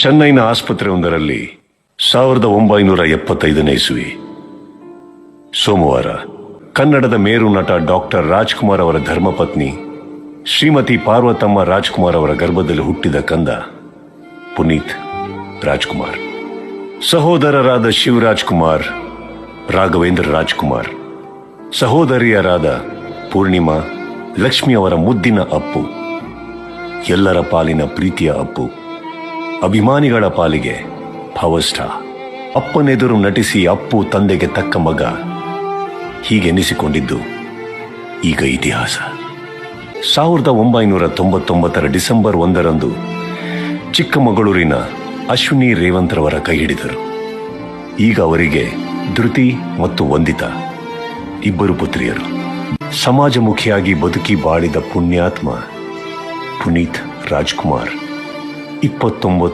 ಚೆನ್ನೈನ ಆಸ್ಪತ್ರೆಯೊಂದರಲ್ಲಿ 1975ನೇ ಇಸ್ವಿ ಸೋಮವಾರ ಕನ್ನಡದ ಮೇರು ನಟ ಡಾಕ್ಟರ್ ರಾಜ್ಕುಮಾರ್ ಅವರ ಧರ್ಮಪತ್ನಿ ಶ್ರೀಮತಿ ಪಾರ್ವತಮ್ಮ ರಾಜ್ಕುಮಾರ್ ಅವರ ಗರ್ಭದಲ್ಲಿ ಹುಟ್ಟಿದ ಕಂದ ಪುನೀತ್ ರಾಜ್ಕುಮಾರ್. ಸಹೋದರರಾದ ಶಿವರಾಜ್ಕುಮಾರ್, ರಾಘವೇಂದ್ರ ರಾಜ್ಕುಮಾರ್, ಸಹೋದರಿಯರಾದ ಪೂರ್ಣಿಮಾ, ಲಕ್ಷ್ಮಿ ಅವರ ಮುದ್ದಿನ ಅಪ್ಪು, ಎಲ್ಲರ ಪಾಲಿನ ಪ್ರೀತಿಯ ಅಪ್ಪು, ಅಭಿಮಾನಿಗಳ ಪಾಲಿಗೆ ಪವರ್ ಸ್ಟಾರ್. ಅಪ್ಪನೆದುರು ನಟಿಸಿ ಅಪ್ಪು ತಂದೆಗೆ ತಕ್ಕ ಮಗ ಹೀಗೆನಿಸಿಕೊಂಡಿದ್ದು ಈಗ ಇತಿಹಾಸ. 1999 ಡಿಸೆಂಬರ್ 1ರಂದು ಚಿಕ್ಕಮಗಳೂರಿನ ಅಶ್ವಿನಿ ರೇವಂತ್ರವರ ಕೈ ಹಿಡಿದರು. ಈಗ ಅವರಿಗೆ ಧೃತಿ ಮತ್ತು ವಂದಿತಾ ಇಬ್ಬರು ಪುತ್ರಿಯರು. ಸಮಾಜಮುಖಿಯಾಗಿ ಬದುಕಿ ಬಾಳಿದ ಪುಣ್ಯಾತ್ಮ ಪುನೀತ್ ರಾಜ್ಕುಮಾರ್ 29